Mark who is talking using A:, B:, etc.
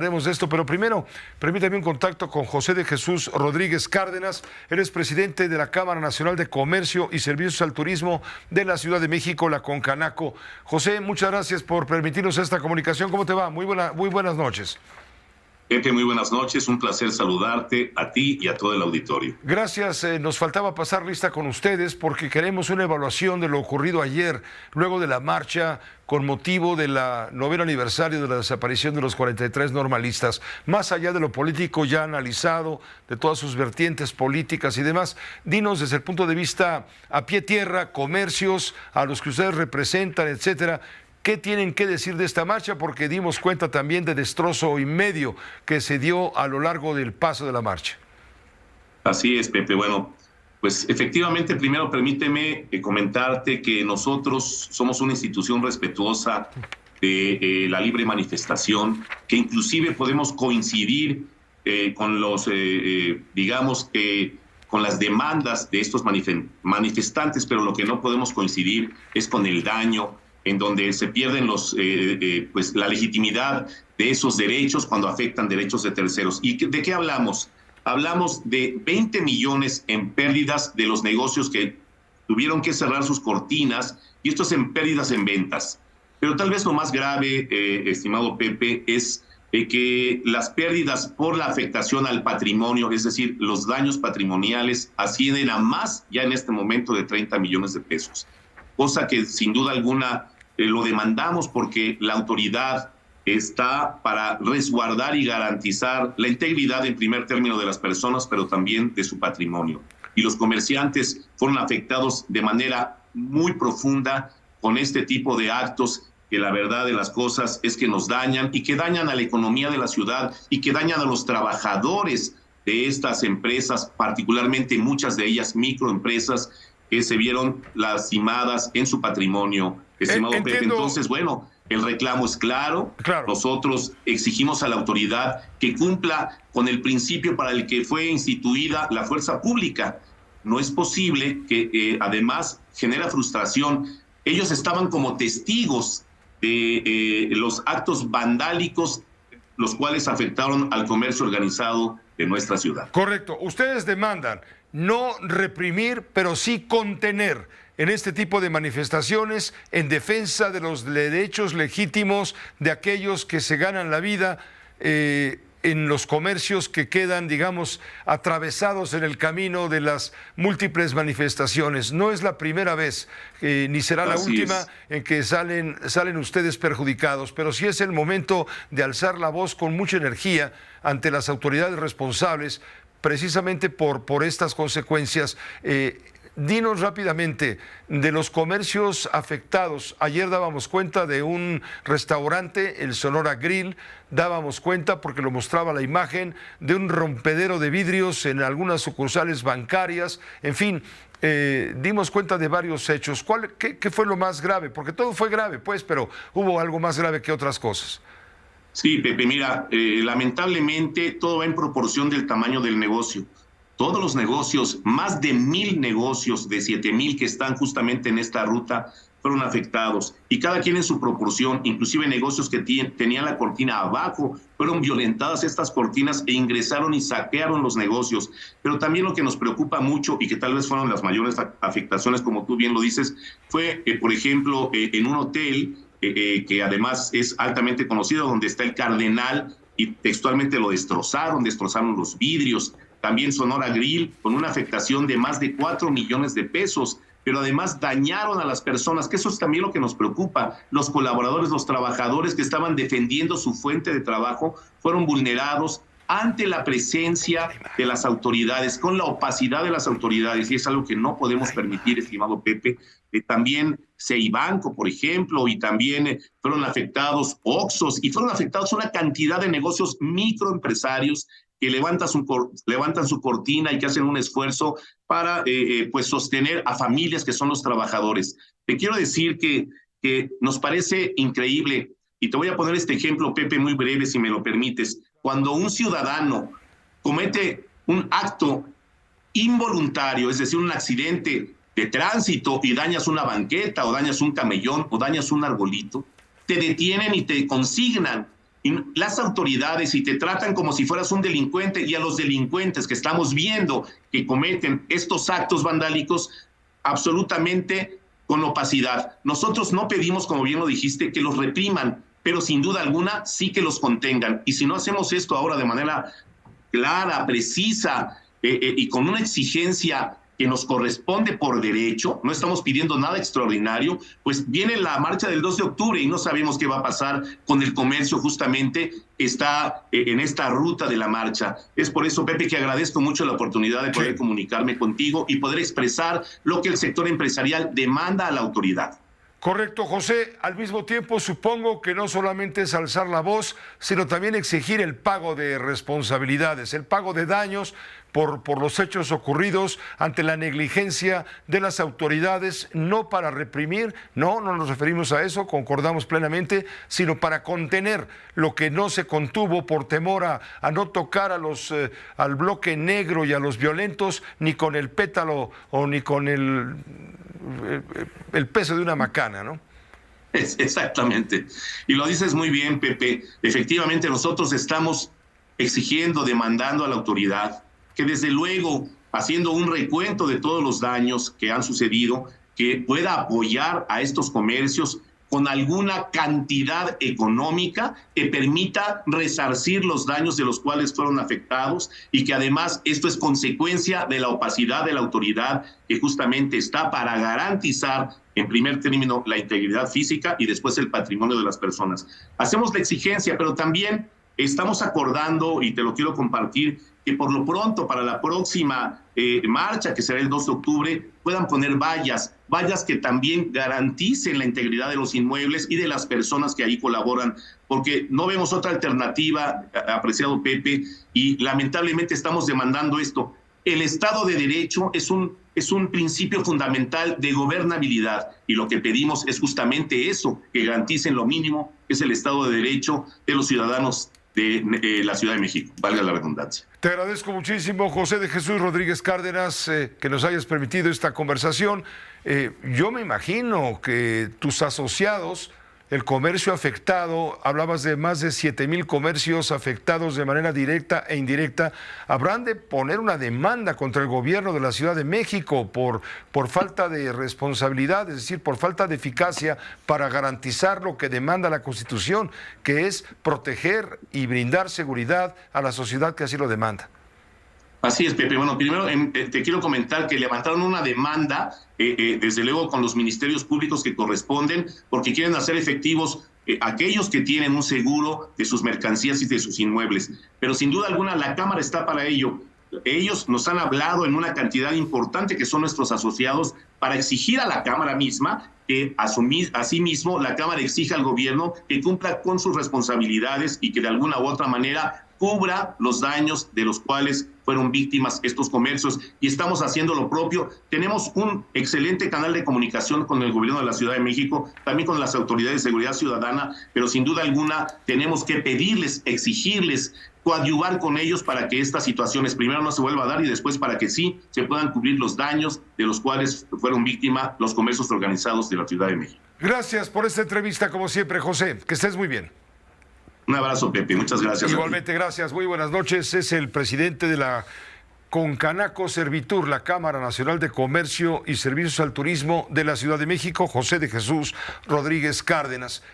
A: Haremos de esto, pero primero, permítame un contacto con José de Jesús Rodríguez Cárdenas. Él es presidente de la Cámara Nacional de Comercio y Servicios al Turismo de la Ciudad de México, la Concanaco. José, muchas gracias por permitirnos esta comunicación. ¿Cómo te va? Muy buenas noches.
B: Pepe, muy buenas noches. Un placer saludarte a ti y a todo el auditorio.
A: Gracias. Nos faltaba pasar lista con ustedes porque queremos una evaluación de lo ocurrido ayer, luego de la marcha con motivo del 9º aniversario de la desaparición de los 43 normalistas. Más allá de lo político ya analizado, de todas sus vertientes políticas y demás, dinos desde el punto de vista a pie tierra, comercios, a los que ustedes representan, etcétera, ¿qué tienen que decir de esta marcha? Porque dimos cuenta también de destrozo y medio que se dio a lo largo del paso de la marcha.
B: Así es, Pepe. Bueno, pues efectivamente, primero permíteme comentarte que nosotros somos una institución respetuosa de la libre manifestación, que inclusive podemos coincidir con los, digamos que con las demandas de estos manifestantes, pero lo que no podemos coincidir es con el daño en donde se pierden pues la legitimidad de esos derechos cuando afectan derechos de terceros. ¿Y de qué hablamos? Hablamos de 20 millones en pérdidas de los negocios que tuvieron que cerrar sus cortinas, y esto es en pérdidas en ventas. Pero tal vez lo más grave, estimado Pepe, es que las pérdidas por la afectación al patrimonio, es decir, los daños patrimoniales, ascienden a más ya en este momento de 30 millones de pesos. Cosa que sin duda alguna lo demandamos porque la autoridad está para resguardar y garantizar la integridad en primer término de las personas, pero también de su patrimonio. Y los comerciantes fueron afectados de manera muy profunda con este tipo de actos que la verdad de las cosas es que nos dañan y que dañan a la economía de la ciudad y que dañan a los trabajadores de estas empresas, particularmente muchas de ellas microempresas, que se vieron lastimadas en su patrimonio, estimado Pepe. Entonces, bueno, el reclamo es claro. Nosotros exigimos a la autoridad que cumpla con el principio para el que fue instituida la fuerza pública. No es posible que además genera frustración. Ellos estaban como testigos de los actos vandálicos, los cuales afectaron al comercio organizado de nuestra ciudad.
A: Correcto. Ustedes demandan no reprimir, pero sí contener en este tipo de manifestaciones en defensa de los derechos legítimos de aquellos que se ganan la vida en los comercios que quedan, digamos, atravesados en el camino de las múltiples manifestaciones. No es la primera vez, ni será la última en que salen ustedes perjudicados, pero sí es el momento de alzar la voz con mucha energía ante las autoridades responsables, precisamente por estas consecuencias. Dinos rápidamente de los comercios afectados. Ayer dábamos cuenta de un restaurante, el Sonora Grill, dábamos cuenta, porque lo mostraba la imagen, de un rompedero de vidrios en algunas sucursales bancarias. En fin, dimos cuenta de varios hechos. ¿Qué fue lo más grave? Porque todo fue grave, pues, pero hubo algo más grave que otras cosas.
B: Sí, Pepe, mira, lamentablemente todo va en proporción del tamaño del negocio. Todos los negocios, más de 1,000 negocios de 7,000 que están justamente en esta ruta, fueron afectados. Y cada quien en su proporción, inclusive negocios que tenían la cortina abajo, fueron violentadas estas cortinas e ingresaron y saquearon los negocios. Pero también lo que nos preocupa mucho y que tal vez fueron las mayores afectaciones, como tú bien lo dices, fue, por ejemplo, en un hotel que además es altamente conocido, donde está el Cardenal, y textualmente lo destrozaron los vidrios. También Sonora Grill, con una afectación de más de 4 millones de pesos, pero además dañaron a las personas, que eso es también lo que nos preocupa. Los colaboradores, los trabajadores que estaban defendiendo su fuente de trabajo, fueron vulnerados ante la presencia de las autoridades, con la opacidad de las autoridades, y es algo que no podemos permitir, estimado Pepe. También Ceibanco, por ejemplo, y también fueron afectados Oxxos, y fueron afectados una cantidad de negocios microempresarios que levantan su cortina y que hacen un esfuerzo para pues sostener a familias que son los trabajadores. Te quiero decir que nos parece increíble, y te voy a poner este ejemplo, Pepe, muy breve, si me lo permites. Cuando un ciudadano comete un acto involuntario, es decir, un accidente de tránsito, y dañas una banqueta o dañas un camellón o dañas un arbolito, te detienen y te consignan y las autoridades y te tratan como si fueras un delincuente, y a los delincuentes que estamos viendo que cometen estos actos vandálicos absolutamente con opacidad. Nosotros no pedimos, como bien lo dijiste, que los repriman, pero sin duda alguna sí que los contengan. Y si no hacemos esto ahora de manera clara, precisa y con una exigencia que nos corresponde por derecho, no estamos pidiendo nada extraordinario, pues viene la marcha del 2 de octubre y no sabemos qué va a pasar con el comercio justamente está en esta ruta de la marcha. Es por eso, Pepe, que agradezco mucho la oportunidad de poder comunicarme contigo y poder expresar lo que el sector empresarial demanda a la autoridad.
A: Correcto, José. Al mismo tiempo, supongo que no solamente es alzar la voz, sino también exigir el pago de responsabilidades, el pago de daños por los hechos ocurridos ante la negligencia de las autoridades, no para reprimir, no nos referimos a eso, concordamos plenamente, sino para contener lo que no se contuvo por temor a no tocar al bloque negro y a los violentos, ni con el pétalo o ni con el peso de una macana, ¿no?
B: Exactamente. Y lo dices muy bien, Pepe. Efectivamente, nosotros estamos exigiendo, demandando a la autoridad que desde luego, haciendo un recuento de todos los daños que han sucedido, que pueda apoyar a estos comercios con alguna cantidad económica que permita resarcir los daños de los cuales fueron afectados, y que además esto es consecuencia de la opacidad de la autoridad, que justamente está para garantizar en primer término la integridad física y después el patrimonio de las personas. Hacemos la exigencia, pero también estamos acordando, y te lo quiero compartir, que por lo pronto para la próxima marcha, que será el 2 de octubre, puedan poner vallas que también garanticen la integridad de los inmuebles y de las personas que ahí colaboran, porque no vemos otra alternativa, apreciado Pepe, y lamentablemente estamos demandando esto. El Estado de Derecho es un principio fundamental de gobernabilidad, y lo que pedimos es justamente eso, que garanticen lo mínimo, que es el Estado de Derecho de los ciudadanos de la Ciudad de México, valga la redundancia.
A: Te agradezco muchísimo, José de Jesús Rodríguez Cárdenas, que nos hayas permitido esta conversación. Yo me imagino que tus asociados, el comercio afectado, hablabas de más de 7,000 comercios afectados de manera directa e indirecta, habrán de poner una demanda contra el gobierno de la Ciudad de México por falta de responsabilidad, es decir, por falta de eficacia para garantizar lo que demanda la Constitución, que es proteger y brindar seguridad a la sociedad que así lo demanda.
B: Así es, Pepe. Bueno, primero te quiero comentar que levantaron una demanda, desde luego con los ministerios públicos que corresponden, porque quieren hacer efectivos aquellos que tienen un seguro de sus mercancías y de sus inmuebles. Pero sin duda alguna la Cámara está para ello. Ellos nos han hablado en una cantidad importante, que son nuestros asociados, para exigir a la Cámara misma que asimismo la Cámara exija al gobierno que cumpla con sus responsabilidades y que de alguna u otra manera cubra los daños de los cuales fueron víctimas estos comercios, y estamos haciendo lo propio. Tenemos un excelente canal de comunicación con el gobierno de la Ciudad de México, también con las autoridades de seguridad ciudadana, pero sin duda alguna tenemos que pedirles, exigirles, coadyuvar con ellos para que estas situaciones primero no se vuelva a dar, y después para que sí se puedan cubrir los daños de los cuales fueron víctimas los comercios organizados de la Ciudad de México.
A: Gracias por esta entrevista, como siempre, José. Que estés muy bien.
B: Un abrazo, Pepe. Muchas gracias.
A: Igualmente, gracias. Muy buenas noches. Es el presidente de la Concanaco Servitur, la Cámara Nacional de Comercio y Servicios al Turismo de la Ciudad de México, José de Jesús Rodríguez Cárdenas.